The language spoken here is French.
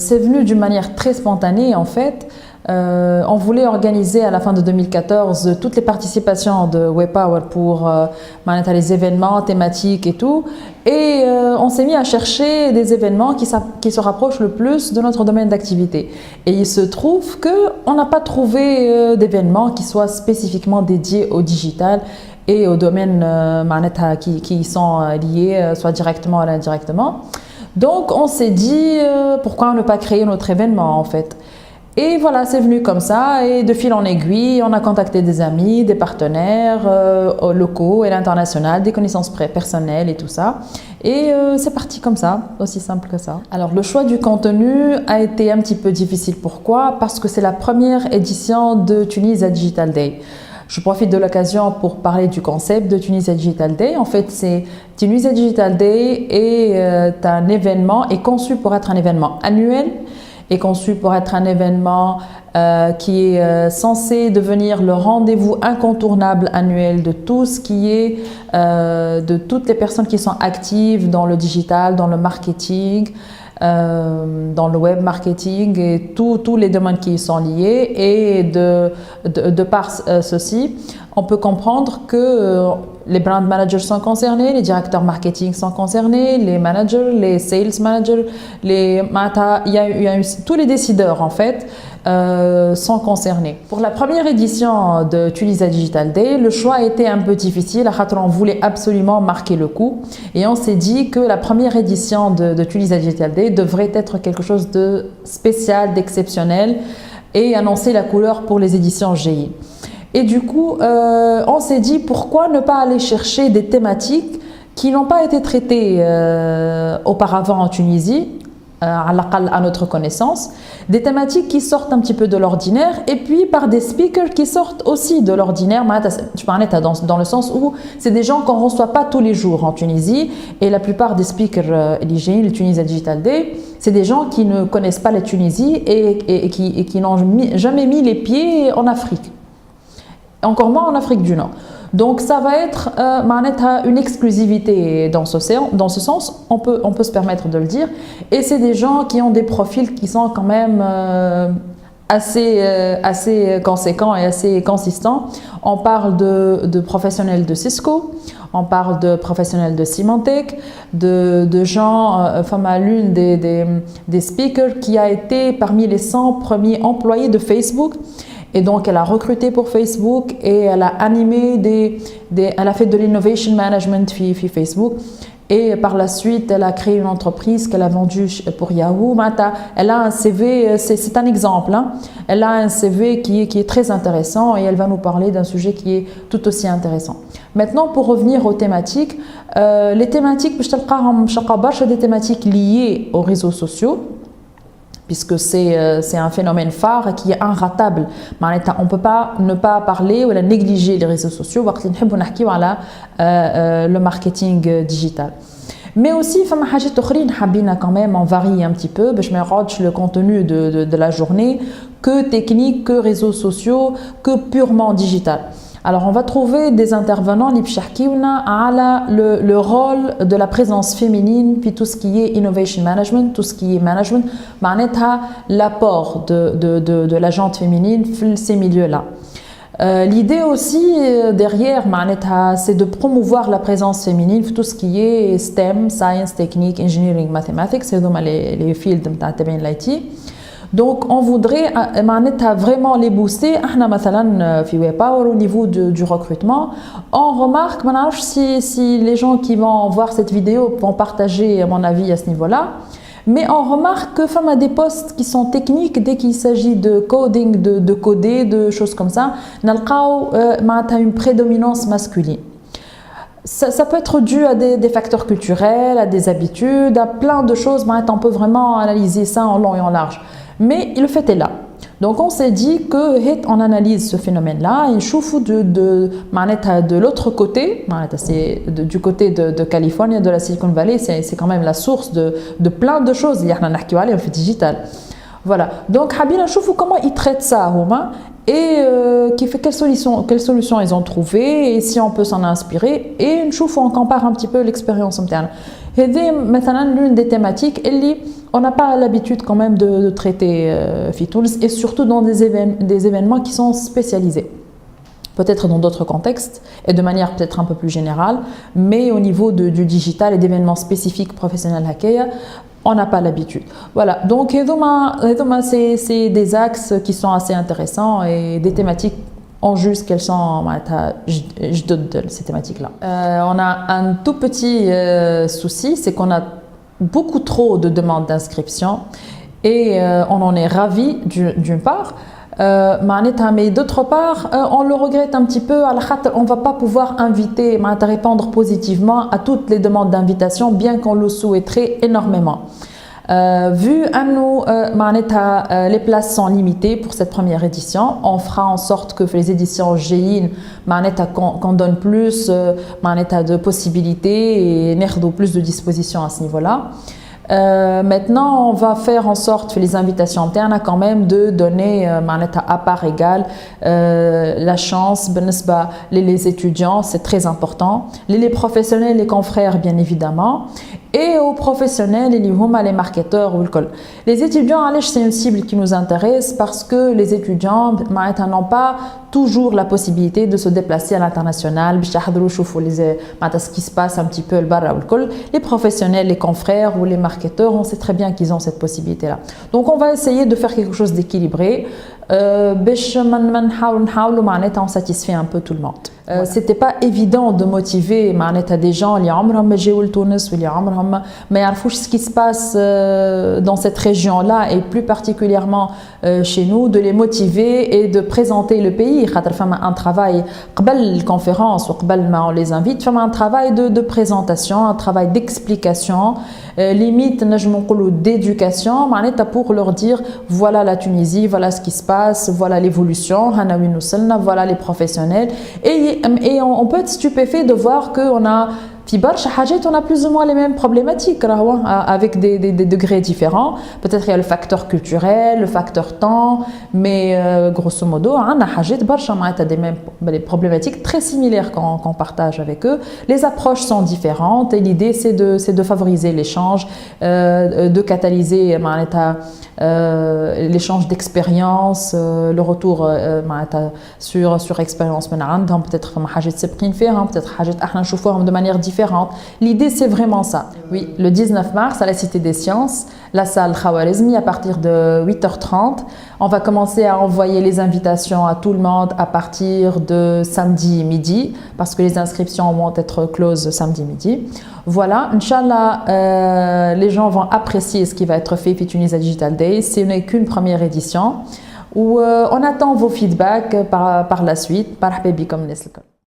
c'est venu d'une manière très spontanée en fait. On voulait organiser à la fin de 2014 toutes les participations de WebPower pour les événements thématiques et tout. Et on s'est mis à chercher des événements qui se rapprochent le plus de notre domaine d'activité. Et il se trouve qu'on n'a pas trouvé d'événements qui soient spécifiquement dédiés au digital et aux domaines qui sont liés soit directement ou indirectement. Donc on s'est dit pourquoi ne pas créer notre événement en fait. Et voilà, c'est venu comme ça et de fil en aiguille, on a contacté des amis, des partenaires locaux et internationaux, des connaissances personnelles et tout ça. Et c'est parti comme ça, aussi simple que ça. Alors le choix du contenu a été un petit peu difficile. Pourquoi? Parce que c'est la première édition de Tunisia Digital Day. Je profite de l'occasion pour parler du concept de Tunisia Digital Day. En fait, c'est Tunisia Digital Day est un événement, est conçu pour être un événement annuel, est conçu pour être un événement qui est censé devenir le rendez-vous incontournable annuel de tout ce qui est de toutes les personnes qui sont actives dans le digital, dans le marketing, dans le web marketing et tous les domaines qui y sont liés. Et de par ceci, on peut comprendre que les brand managers sont concernés, les directeurs marketing sont concernés, les managers, les sales managers, tous les décideurs en fait sont concernés. Pour la première édition de Tunisia Digital Day, le choix était un peu difficile. On voulait absolument marquer le coup et on s'est dit que la première édition de Tunisia Digital Day devrait être quelque chose de spécial, d'exceptionnel et annoncer la couleur pour les éditions GI. Et du coup, on s'est dit pourquoi ne pas aller chercher des thématiques qui n'ont pas été traitées auparavant en Tunisie, à notre connaissance, des thématiques qui sortent un petit peu de l'ordinaire et puis par des speakers qui sortent aussi de l'ordinaire. Tu parlais dans le sens où c'est des gens qu'on ne reçoit pas tous les jours en Tunisie et la plupart des speakers éligibles, le Tunisia Digital Day, c'est des gens qui ne connaissent pas la Tunisie et qui n'ont jamais mis les pieds en Afrique. Encore moins en Afrique du Nord. Donc ça va être une exclusivité dans ce sens, on peut se permettre de le dire. Et c'est des gens qui ont des profils qui sont quand même assez conséquents et assez consistants. On parle de professionnels de Cisco, on parle de professionnels de Symantec, de gens, l'une des speakers qui a été parmi les 100 premiers employés de Facebook. Et donc, elle a recruté pour Facebook et elle a animé elle a fait de l'innovation management chez Facebook. Et par la suite, elle a créé une entreprise qu'elle a vendue pour Yahoo. Elle a un CV, c'est un exemple. Hein. Elle a un CV qui est très intéressant et elle va nous parler d'un sujet qui est tout aussi intéressant. Maintenant, pour revenir aux thématiques, les thématiques, des thématiques liées aux réseaux sociaux, puisque c'est un phénomène phare qui est inratable. On ne peut pas ne pas parler ou négliger les réseaux sociaux le marketing digital. Mais aussi, quand même, on varie un petit peu, je me le contenu de la journée, que technique, que réseaux sociaux, que purement digital. Alors, on va trouver des intervenants qui le rôle de la présence féminine, puis tout ce qui est innovation management, tout ce qui est management, l'apport de la gente féminine dans ces milieux-là. L'idée aussi derrière, c'est de promouvoir la présence féminine, tout ce qui est STEM, Science, Technique, Engineering, Mathematics, c'est les fields de l'IT. Donc, on voudrait vraiment les booster. Au niveau du recrutement, on remarque, si les gens qui vont voir cette vidéo vont partager mon avis à ce niveau-là, mais on remarque que y a des postes qui sont techniques dès qu'il s'agit de coding, de coder, de choses comme ça, on a une prédominance masculine. Ça peut être dû à des facteurs culturels, à des habitudes, à plein de choses. On peut vraiment analyser ça en long et en large. Mais le fait est là. Donc on s'est dit qu'on analyse ce phénomène-là et de l'autre côté, du côté de Californie, de la Silicon Valley, c'est quand même la source de plein de choses. Il y a un fait digital. Voilà. Donc Habina choufou comment ils traitent ça, et quelles solutions ils ont trouvées et si on peut s'en inspirer. Et on compare un petit peu l'expérience interne. C'est l'une des thématiques on n'a pas l'habitude quand même de traiter Fitouls, et surtout dans des événements qui sont spécialisés. Peut-être dans d'autres contextes et de manière peut-être un peu plus générale, mais au niveau du digital et d'événements spécifiques professionnels Hakeya, on n'a pas l'habitude. Voilà, donc c'est des axes qui sont assez intéressants et des thématiques en juste qu'elles sont ces thématiques-là. On a un tout petit souci, c'est qu'on a beaucoup trop de demandes d'inscription et on en est ravi d'une part. Mais d'autre part, on le regrette un petit peu, on ne va pas pouvoir inviter, répondre positivement à toutes les demandes d'invitation, bien qu'on le souhaiterait énormément. Vu à nous, les places sont limitées pour cette première édition, on fera en sorte que les éditions GIN qu'on donne plus de possibilités et plus de dispositions à ce niveau-là. Maintenant, on va faire en sorte que les invitations internes quand même de donner à part égale la chance les étudiants, c'est très important, les professionnels, les confrères bien évidemment, et aux professionnels et les marketeurs ou le col. Les étudiants, c'est une cible qui nous intéresse parce que les étudiants n'ont pas toujours la possibilité de se déplacer à l'international, ce qui se passe un petit peu le barra ou le col. Les professionnels, les confrères ou les marketeurs, on sait très bien qu'ils ont cette possibilité-là. Donc on va essayer de faire quelque chose d'équilibré. On satisfait un peu tout le monde. C'était pas évident de motiver des gens qui mais ce qui se passe dans cette région-là et plus particulièrement chez nous, de les motiver et de présenter le pays. Un travail, la conférence, on les invite, un travail de présentation, un travail d'explication, limite d'éducation, pour leur dire voilà la Tunisie, voilà ce qui se passe, voilà l'évolution, voilà les professionnels. Et on peut être stupéfait de voir qu'on a on a plus ou moins les mêmes problématiques avec des degrés différents. Peut-être il y a le facteur culturel, le facteur temps, mais grosso modo, on a des problématiques très similaires qu'on partage avec eux. Les approches sont différentes et l'idée c'est de favoriser l'échange, de catalyser l'échange d'expérience, le retour sur expérience peut-être de manière différente. L'idée, c'est vraiment ça. Oui, le 19 mars, à la Cité des Sciences, la salle Khawarizmi, à partir de 8h30. On va commencer à envoyer les invitations à tout le monde à partir de samedi midi, parce que les inscriptions vont être closes samedi midi. Voilà, Inch'Allah, les gens vont apprécier ce qui va être fait Tunisia Digital Days. Ce n'est qu'une première édition où on attend vos feedbacks par la suite. Par